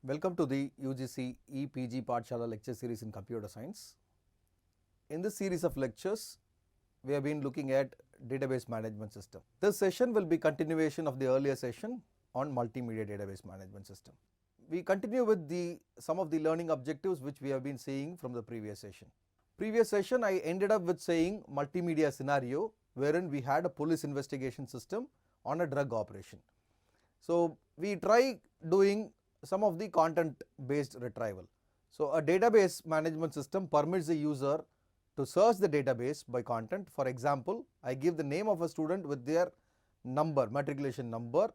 Welcome to the UGC EPG Pathshala lecture series in computer science. In this series of lectures, we have been looking at database management system. This session will be continuation of the earlier session on multimedia database management system. We continue with some of the learning objectives which we have been seeing from the previous session. Previous session I ended up with saying multimedia scenario wherein we had a police investigation system on a drug operation. So we try doing some of the content based retrieval. So a database management system permits the user to search the database by content. For example, I give the name of a student with their number, matriculation number.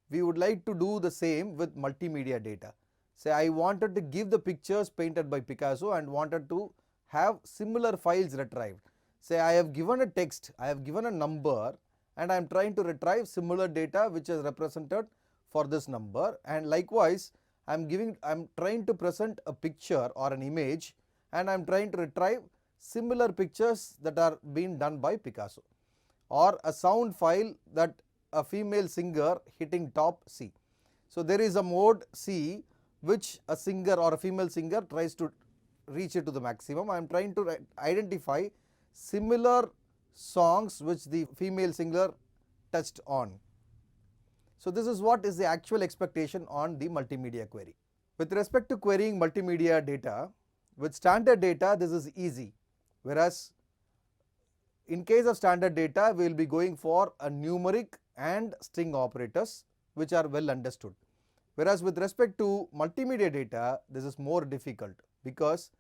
We would like to do the same with multimedia data. Say I wanted to give the pictures painted by Picasso and wanted to have similar files retrieved. Say I have given a text, I have given a number and I am trying to retrieve similar data which is represented for this number, and likewise I am trying to present a picture or an image and I am trying to retrieve similar pictures that are being done by Picasso, or a sound file that a female singer hitting top C. So there is a mode C which a singer or a female singer tries to reach it to the maximum. I am trying to identify similar songs which the female singer touched on. So this is what is the actual expectation on the multimedia query. With respect to querying multimedia data, with standard data this is easy, whereas in case of standard data we will be going for a numeric and string operators which are well understood. Whereas with respect to multimedia data this is more difficult, because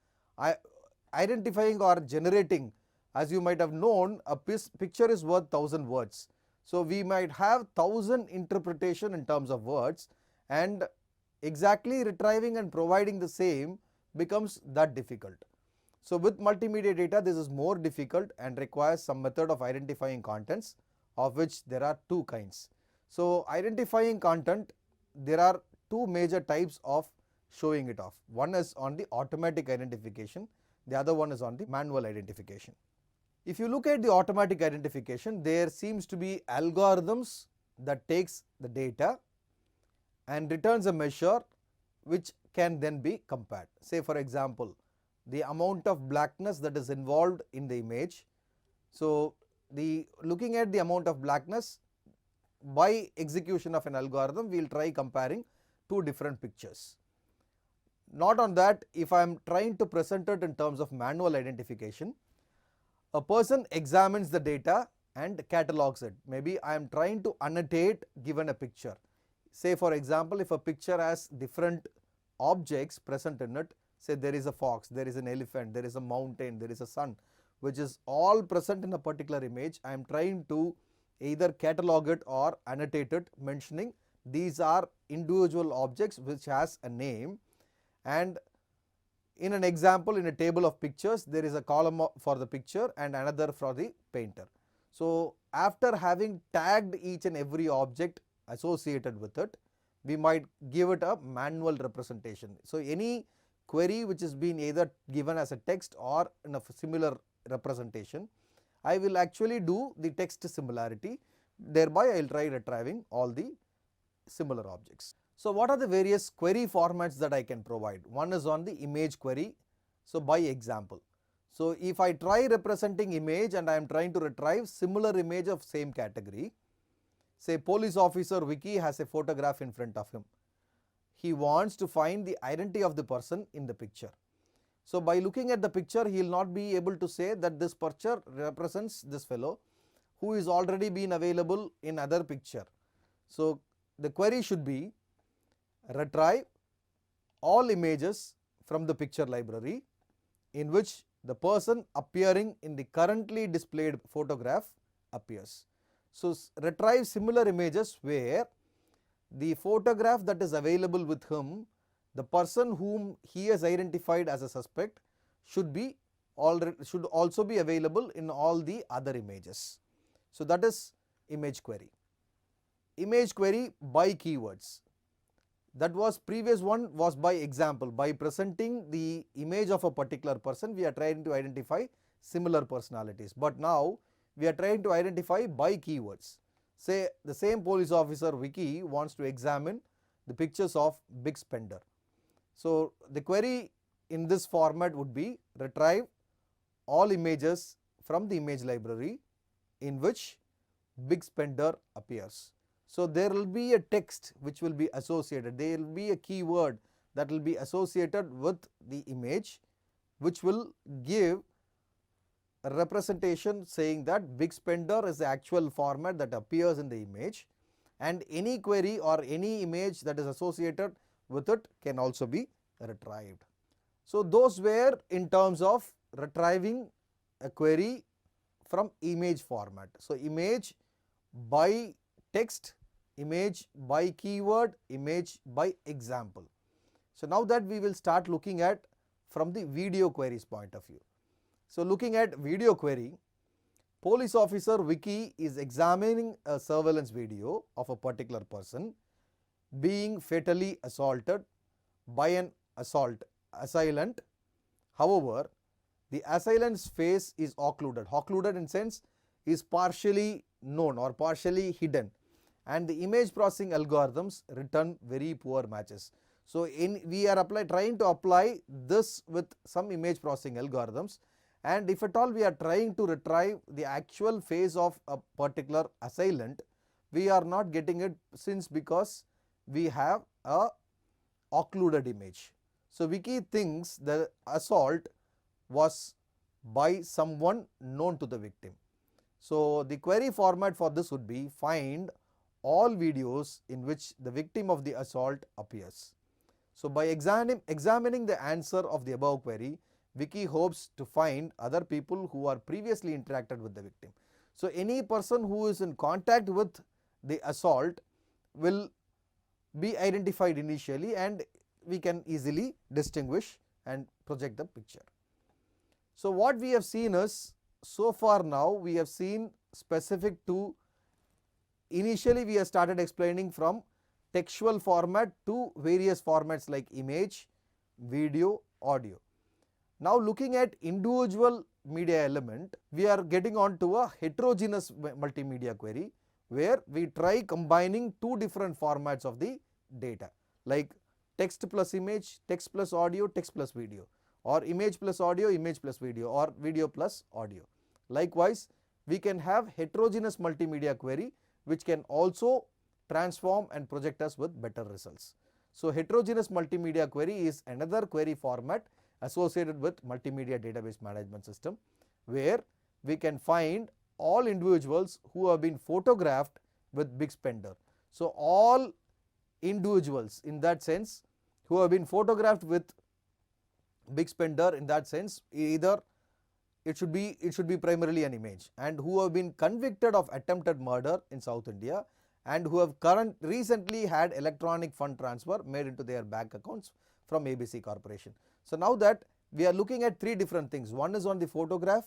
identifying or generating, as you might have known, a picture is worth 1000 words. So we might have 1000 interpretation in terms of words, and exactly retrieving and providing the same becomes that difficult. So with multimedia data this is more difficult and requires some method of identifying contents, of which there are two kinds. So identifying content, there are two major types of showing it off. One is on the automatic identification, the other one is on the manual identification. If you look at the automatic identification, there seems to be algorithms that takes the data and returns a measure which can then be compared. Say for example, the amount of blackness that is involved in the image. So looking at the amount of blackness, by execution of an algorithm we will try comparing two different pictures. Not on that, if I am trying to present it in terms of manual identification, a person examines the data and catalogs it. Maybe I am trying to annotate given a picture. Say for example, if a picture has different objects present in it, say there is a fox, there is an elephant, there is a mountain, there is a sun, which is all present in a particular image. I am trying to either catalog it or annotate it, mentioning these are individual objects which has a name. And in an example, in a table of pictures, there is a column for the picture and another for the painter. So after having tagged each and every object associated with it, we might give it a manual representation. So any query which is being either given as a text or in a similar representation, I will actually do the text similarity, thereby I will try retrieving all the similar objects. So what are the various query formats that I can provide? One is on the image query, so by example. So if I try representing image and I am trying to retrieve similar image of same category, say police officer Vicky has a photograph in front of him. He wants to find the identity of the person in the picture. So by looking at the picture, he will not be able to say that this picture represents this fellow who is already been available in other picture. So the query should be retrieve all images from the picture library in which the person appearing in the currently displayed photograph appears. So retrieve similar images where the photograph that is available with him, the person whom he has identified as a suspect should also be available in all the other images. So that is image query. Image query by keywords. That was previous one was by example. By presenting the image of a particular person, we are trying to identify similar personalities. But now we are trying to identify by keywords. Say the same police officer Vicky wants to examine the pictures of big spender. So the query in this format would be retrieve all images from the image library in which Bigspender appears. So there will be a text which will be associated, there will be a keyword that will be associated with the image, which will give a representation saying that Bigspender is the actual format that appears in the image, and any query or any image that is associated with it can also be retrieved. So those were in terms of retrieving a query from image format. So image by text, image by keyword, image by example. So now that we will start looking at from the video queries point of view. So looking at video query, police officer Vicky is examining a surveillance video of a particular person being fatally assaulted by an assailant. However, the assailant's face is occluded. Occluded in sense is partially known or partially hidden, and the image processing algorithms return very poor matches. So we are trying to apply this with some image processing algorithms, and if at all we are trying to retrieve the actual face of a particular assailant, we are not getting it since because we have a occluded image. So Vicky thinks the assault was by someone known to the victim. So the query format for this would be find all videos in which the victim of the assault appears. So by examining the answer of the above query, Vicky hopes to find other people who are previously interacted with the victim. So any person who is in contact with the assault will be identified initially, and we can easily distinguish and project the picture. So what we have seen is, so far now we have seen specific to, initially we have started explaining from textual format to various formats like image, video, audio. Now looking at individual media element, we are getting on to a heterogeneous multimedia query where we try combining two different formats of the data like text plus image, text plus audio, text plus video, or image plus audio, image plus video, or video plus audio. Likewise, we can have heterogeneous multimedia query which can also transform and project us with better results. So heterogeneous multimedia query is another query format associated with multimedia database management system, where we can find all individuals who have been photographed with Bigspender. So all individuals in that sense who have been photographed with Bigspender, in that sense either it should be primarily an image, and who have been convicted of attempted murder in South India and who have recently had electronic fund transfer made into their bank accounts from ABC Corporation. So now that we are looking at three different things, one is on the photograph,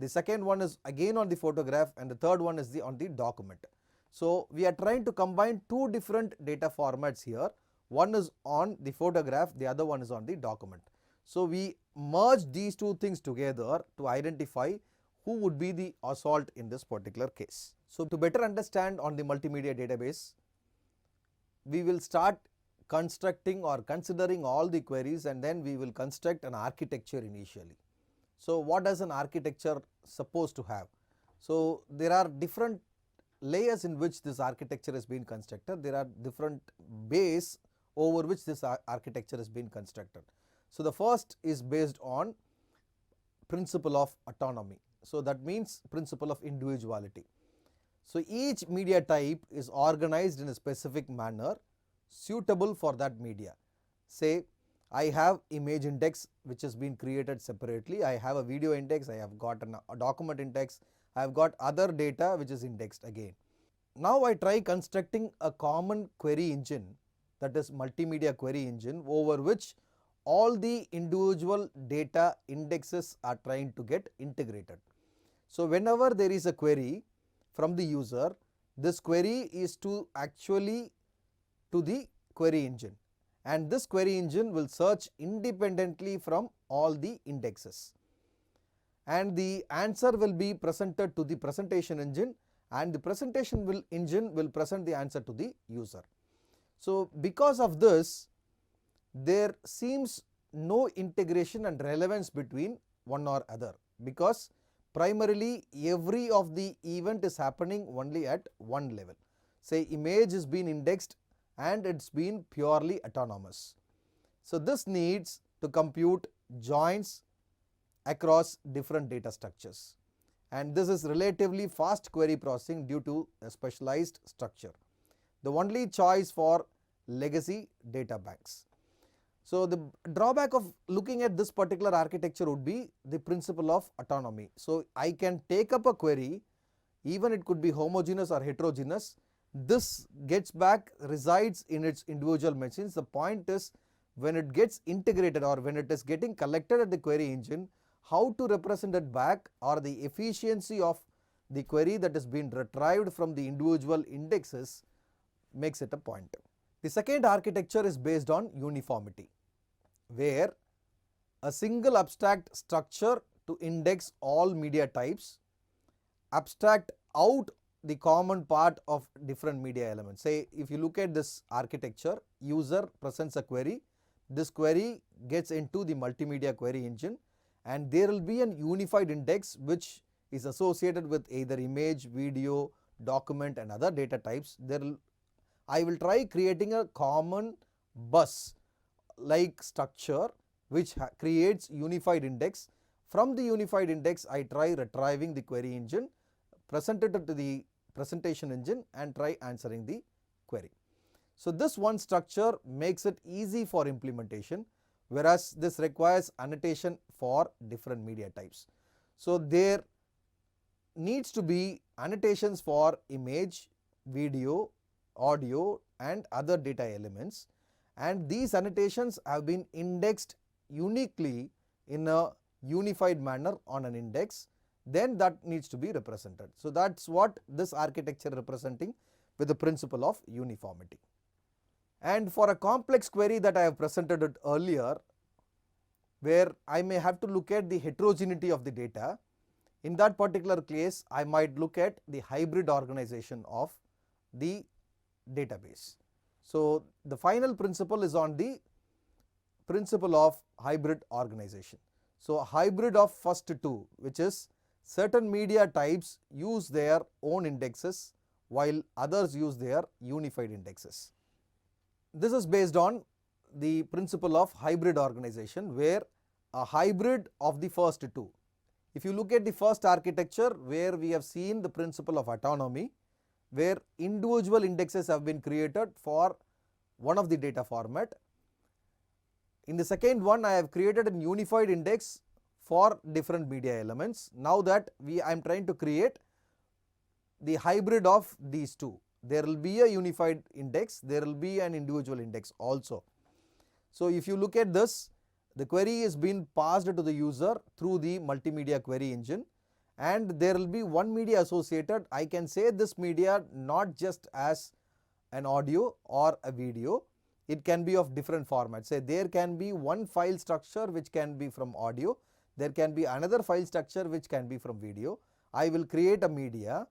the second one is again on the photograph, and the third one is on the document. So we are trying to combine two different data formats here, one is on the photograph, the other one is on the document. So we merge these two things together to identify who would be the assault in this particular case. So to better understand on the multimedia database, we will start constructing or considering all the queries, and then we will construct an architecture initially. So what does an architecture supposed to have? So there are different layers in which this architecture has been constructed. There are different bases over which this architecture has been constructed. So the first is based on principle of autonomy. So that means principle of individuality. So each media type is organized in a specific manner suitable for that media. Say I have image index which has been created separately, I have a video index, I have got a document index, I have got other data which is indexed again. Now I try constructing a common query engine, that is multimedia query engine, over which all the individual data indexes are trying to get integrated. So whenever there is a query from the user, this query is to actually to the query engine, and this query engine will search independently from all the indexes, and the answer will be presented to the presentation engine, and the presentation engine will present the answer to the user. So because of this, there seems no integration and relevance between one or other, because primarily every of the event is happening only at one level. Say image is being indexed and it's been purely autonomous. So this needs to compute joins across different data structures, and this is relatively fast query processing due to a specialized structure, the only choice for legacy data banks. So the drawback of looking at this particular architecture would be the principle of autonomy. So I can take up a query, even it could be homogeneous or heterogeneous, this gets back resides in its individual machines. The point is, when it gets integrated or when it is getting collected at the query engine, how to represent it back, or the efficiency of the query that is being retrieved from the individual indexes makes it a point. The second architecture is based on uniformity, where a single abstract structure to index all media types abstract out the common part of different media elements. Say if you look at this architecture, user presents a query, this query gets into the multimedia query engine, and there will be an unified index which is associated with either image, video, document and other data types. I will try creating a common bus like structure which creates unified index. From the unified index, I try retrieving the query engine, present it to the presentation engine and try answering the query. So this one structure makes it easy for implementation, whereas this requires annotation for different media types. So there needs to be annotations for image, video, audio and other data elements, and these annotations have been indexed uniquely in a unified manner on an index, then that needs to be represented. So that's what this architecture representing with the principle of uniformity. And for a complex query that I have presented it earlier, where I may have to look at the heterogeneity of the data, in that particular case I might look at the hybrid organization of the database. So the final principle is on the principle of hybrid organization. So hybrid of first two, which is certain media types use their own indexes while others use their unified indexes. This is based on the principle of hybrid organization, where a hybrid of the first two. If you look at the first architecture, where we have seen the principle of autonomy, where individual indexes have been created for one of the data format. In the second one, I have created a unified index for different media elements. Now that I am trying to create the hybrid of these two. There will be a unified index, there will be an individual index also. So if you look at this, the query is being passed to the user through the multimedia query engine, and there will be one media associated. I can say this media not just as an audio or a video, it can be of different formats. Say there can be one file structure which can be from audio, there can be another file structure which can be from video. I will create a media.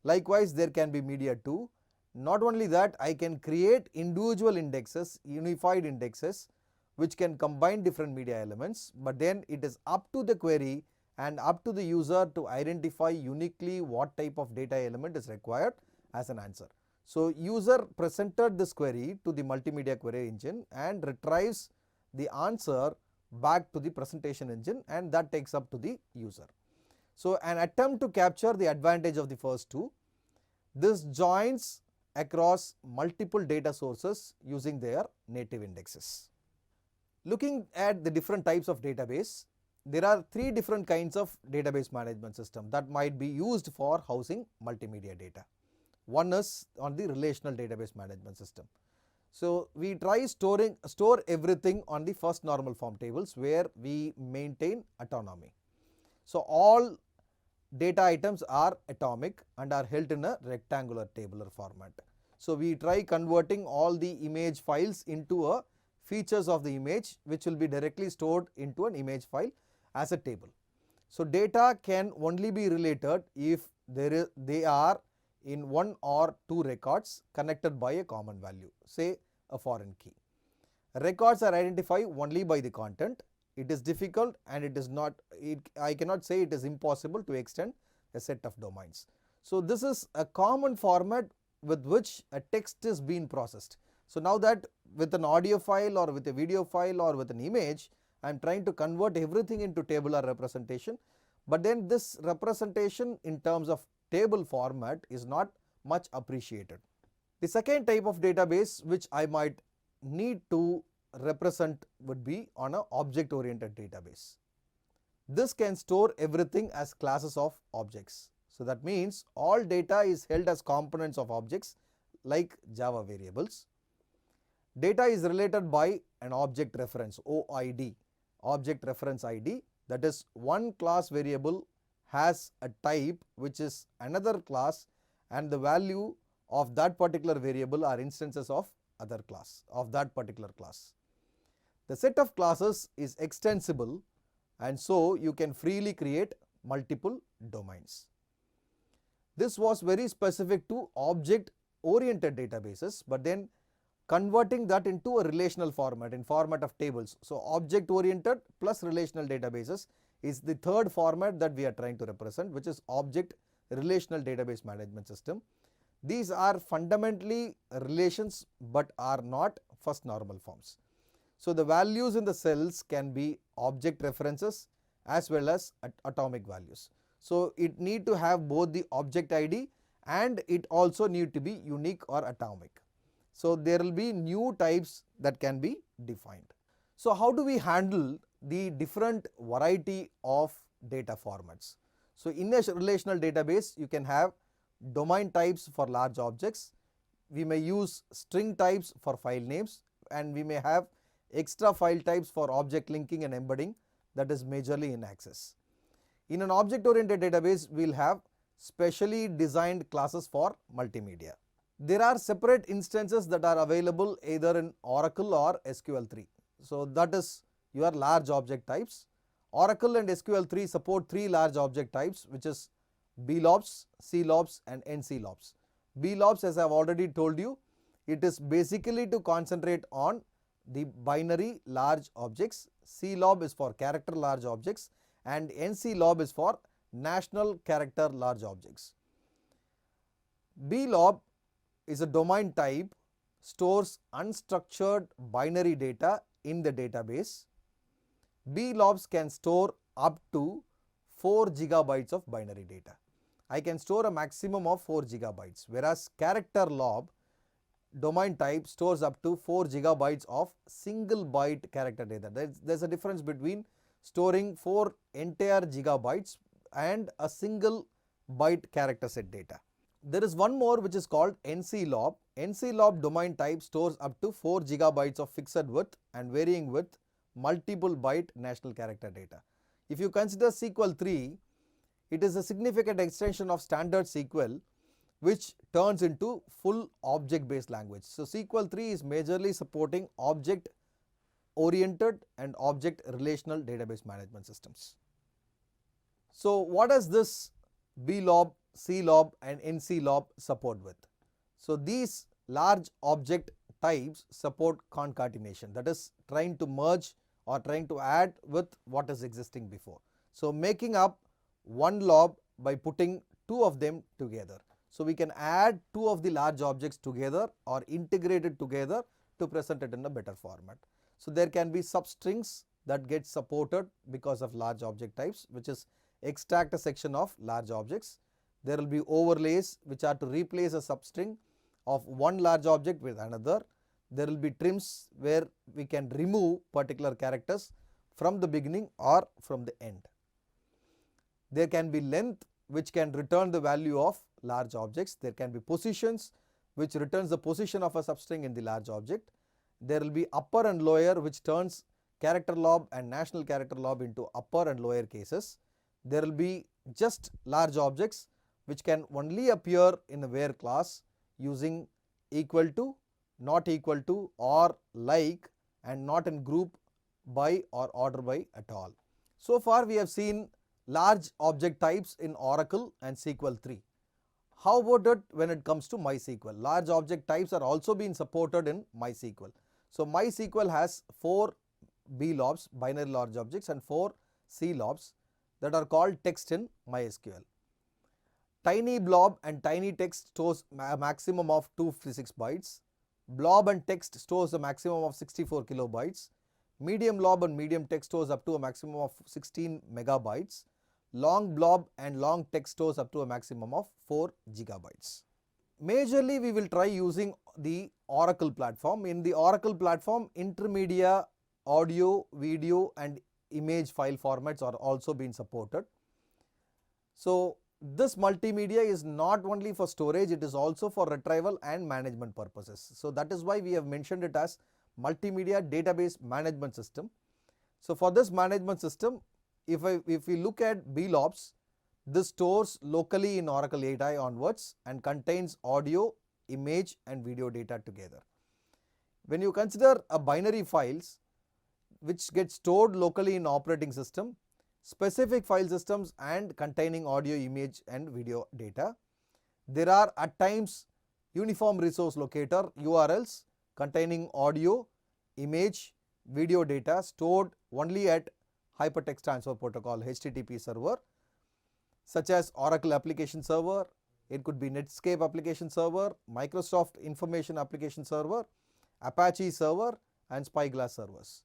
Likewise, there can be media 2. Not only that, I can create individual indexes, unified indexes which can combine different media elements, but then it is up to the query and up to the user to identify uniquely what type of data element is required as an answer. So user presented this query to the multimedia query engine and retrieves the answer back to the presentation engine, and that takes up to the user. So an attempt to capture the advantage of the first two. This joins across multiple data sources using their native indexes. Looking at the different types of database, there are three different kinds of database management system that might be used for housing multimedia data. One is on the relational database management system. So we try store everything on the first normal form tables, where we maintain autonomy. So all data items are atomic and are held in a rectangular tabular format. So we try converting all the image files into a features of the image, which will be directly stored into an image file as a table. So data can only be related if they are in one or two records connected by a common value, say a foreign key. Records are identified only by the content. It is difficult and I cannot say it is impossible to extend a set of domains. So this is a common format with which a text is being processed. So now that with an audio file or with a video file or with an image, I am trying to convert everything into tabular representation, but then this representation in terms of table format is not much appreciated. The second type of database which I might need to represent would be on an object oriented database. This can store everything as classes of objects. So that means all data is held as components of objects like Java variables. Data is related by an object reference, OID, object reference ID, that is one class variable has a type which is another class and the value of that particular variable are instances of other class of that particular class. The set of classes is extensible and so you can freely create multiple domains. This was very specific to object oriented databases, but then converting that into a relational format in format of tables. So object oriented plus relational databases is the third format that we are trying to represent, which is object relational database management system. These are fundamentally relations but are not first normal forms. So the values in the cells can be object references as well as atomic values. So it need to have both the object ID and it also need to be unique or atomic. So there will be new types that can be defined. So how do we handle the different variety of data formats? So in a relational database you can have domain types for large objects, we may use string types for file names, and we may have extra file types for object linking and embedding, that is majorly in Access. In an object oriented database we will have specially designed classes for multimedia. There are separate instances that are available either in Oracle or SQL3. So that is your large object types. Oracle and SQL3 support three large object types, which is blobs, clobs and nclobs. Blobs, as I have already told you, it is basically to concentrate on the binary large objects. Clob is for character large objects and nclob is for national character large objects. Blob is a domain type, stores unstructured binary data in the database. Blobs can store up to 4 gigabytes of binary data. I can store a maximum of 4 gigabytes, whereas character lob domain type stores up to 4 gigabytes of single byte character data. There is a difference between storing 4 entire gigabytes and a single byte character set data. There is one more which is called nclob. Nclob domain type stores up to 4 gigabytes of fixed width and varying width multiple byte national character data. If you consider SQL3, it is a significant extension of standard SQL which turns into full object based language. So SQL3 is majorly supporting object oriented and object relational database management systems. So what does this blob, clob and nclob support with? So these large object types support concatenation, that is trying to merge or trying to add with what is existing before. So making up one lob by putting two of them together. So we can add two of the large objects together or integrate it together to present it in a better format. So there can be substrings that get supported because of large object types, which is extract a section of large objects. There will be overlays which are to replace a substring of one large object with another. There will be trims where we can remove particular characters from the beginning or from the end. There can be length which can return the value of large objects. There can be positions which returns the position of a substring in the large object. There will be upper and lower which turns character lob and national character lob into upper and lower cases. There will be just large objects which can only appear in a where class using equal to, not equal to or like and not in group by or order by at all. So far we have seen large object types in Oracle and SQL3. How about it when it comes to MySQL? Large object types are also being supported in MySQL. So MySQL has 4 blobs, binary large objects, and 4 CLOBs that are called text in MySQL. Tiny blob and tiny text stores a maximum of 256 bytes. Blob and text stores a maximum of 64 kilobytes. Medium blob and medium text stores up to a maximum of 16 megabytes. Long blob and long text stores up to a maximum of 4 gigabytes. Majorly we will try using the Oracle platform. In the Oracle platform, intermedia, audio, video and image file formats are also being supported. So this multimedia is not only for storage, it is also for retrieval and management purposes. So that is why we have mentioned it as multimedia database management system. So for this management system, if we look at blobs, this stores locally in Oracle 8i onwards and contains audio, image and video data together. When you consider a binary files which get stored locally in operating system, specific file systems and containing audio, image and video data, there are at times uniform resource locator URLs containing audio, image, video data stored only at Hypertext Transfer Protocol HTTP server, such as Oracle Application Server, it could be Netscape Application Server, Microsoft Information Application Server, Apache Server and Spyglass servers.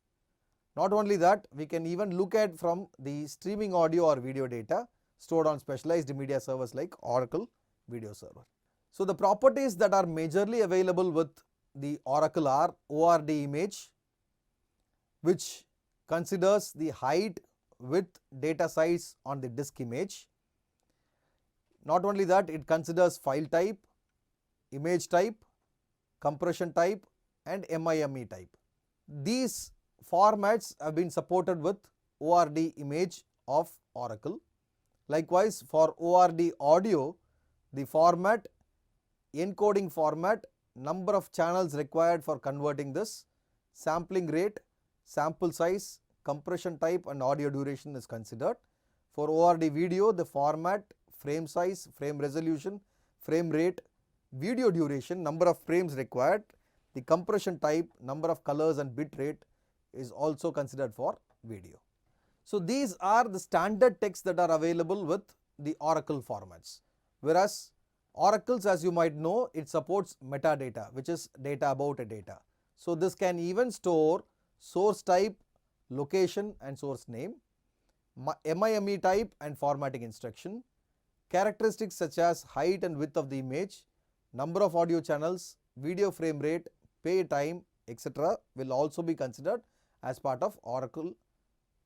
Not only that, we can even look at from the streaming audio or video data stored on specialized media servers like Oracle Video Server. So the properties that are majorly available with the Oracle are ORD image, which considers the height, width, data size on the disk image. Not only that, it considers file type, image type, compression type and MIME type. These formats have been supported with ORD image of Oracle. Likewise, for ORD audio, the format, encoding format, number of channels required for converting this, sampling rate, sample size, compression type and audio duration is considered. For ORD video, the format, frame size, frame resolution, frame rate, video duration, number of frames required, the compression type, number of colors and bit rate is also considered for video. So these are the standard texts that are available with the Oracle formats. Whereas Oracle's, as you might know, it supports metadata, which is data about a data. So this can even store source type, location and source name, MIME type and formatting instruction, characteristics such as height and width of the image, number of audio channels, video frame rate, pay time, etc. will also be considered as part of Oracle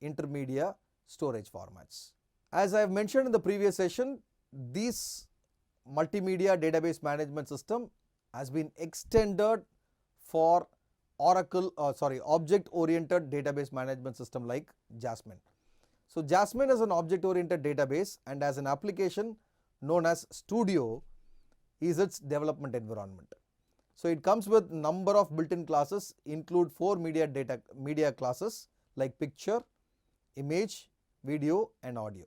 intermedia storage formats. As I have mentioned in the previous session, this multimedia database management system has been extended for object oriented database management system like Jasmine. So Jasmine is an object oriented database and as an application known as Studio is its development environment. So it comes with number of built-in classes, include 4 media classes like picture, image, video and audio.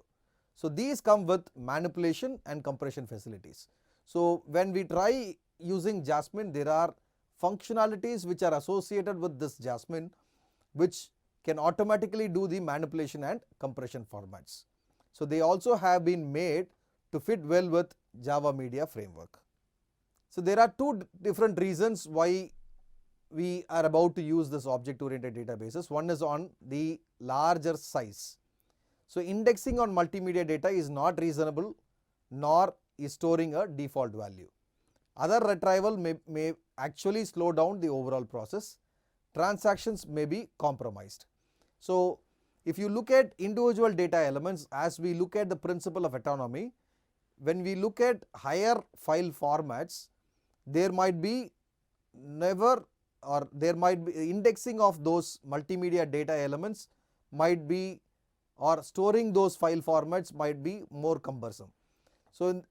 So these come with manipulation and compression facilities. So when we try using Jasmine, there are functionalities which are associated with this Jasmine which can automatically do the manipulation and compression formats. So they also have been made to fit well with Java Media Framework. So there are two different reasons why we are about to use this object oriented databases. One is on the larger size. So indexing on multimedia data is not reasonable nor is storing a default value. Other retrieval may actually slow down the overall process. Transactions may be compromised. So if you look at individual data elements, as we look at the principle of autonomy, when we look at higher file formats, there might be indexing of those multimedia data elements might be, or storing those file formats might be more cumbersome. So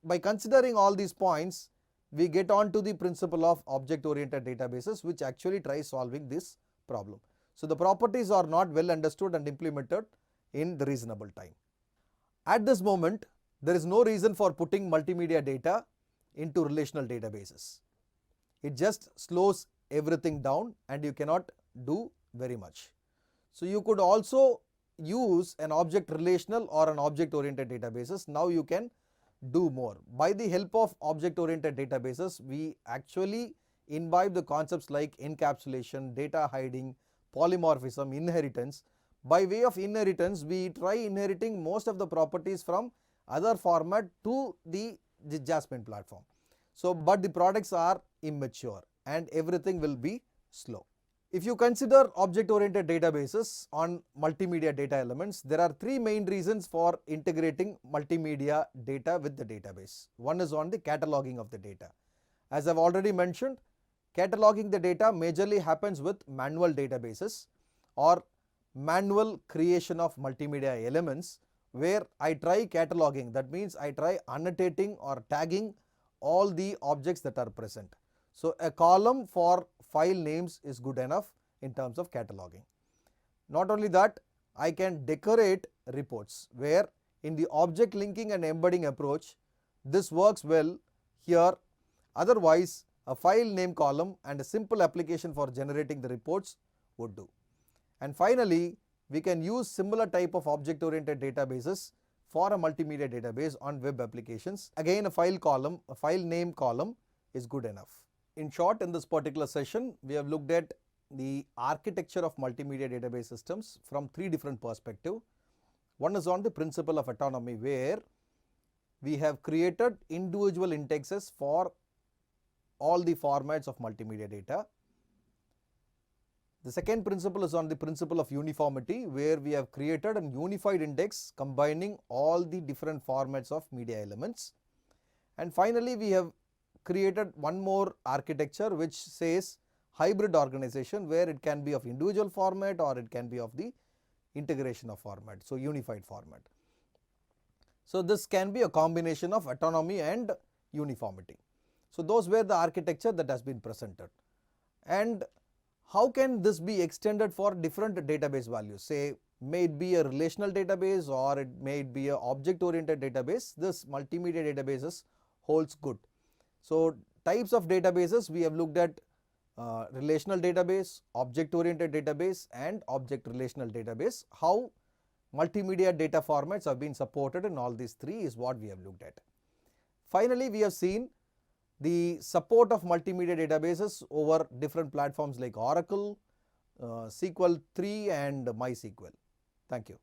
by considering all these points, we get on to the principle of object oriented databases which actually tries solving this problem. So the properties are not well understood and implemented in the reasonable time. At this moment, there is no reason for putting multimedia data into relational databases. It just slows everything down and you cannot do very much. So you could also use an object relational or an object oriented databases. Now you can do more. By the help of object oriented databases, we actually imbibe the concepts like encapsulation, data hiding, polymorphism, inheritance. By way of inheritance, we try inheriting most of the properties from other format to the Jasmine platform. So, but the products are immature and everything will be slow. If you consider object oriented databases on multimedia data elements, there are three main reasons for integrating multimedia data with the database. One is on the cataloging of the data. As I have already mentioned, cataloging the data majorly happens with manual databases or manual creation of multimedia elements, where I try cataloging. That means I try annotating or tagging all the objects that are present. So a column for file names is good enough in terms of cataloging. Not only that, I can decorate reports, where in the object linking and embedding approach, this works well here. Otherwise, a file name column and a simple application for generating the reports would do. And finally, we can use similar type of object oriented databases for a multimedia database on web applications. Again, a file column, a file name column is good enough. In short, in this particular session, we have looked at the architecture of multimedia database systems from three different perspectives. One is on the principle of autonomy, where we have created individual indexes for all the formats of multimedia data. The second principle is on the principle of uniformity, where we have created a unified index combining all the different formats of media elements. And finally, we have created one more architecture which says hybrid organization, where it can be of individual format or it can be of the integration of format, so unified format. So this can be a combination of autonomy and uniformity. So those were the architecture that has been presented. And how can this be extended for different database values? Say, may it be a relational database or it may be an object oriented database. This multimedia databases holds good. So types of databases, we have looked at relational database, object oriented database and object relational database. How multimedia data formats have been supported in all these three is what we have looked at. Finally, we have seen the support of multimedia databases over different platforms like Oracle, SQL 3 and MySQL. Thank you.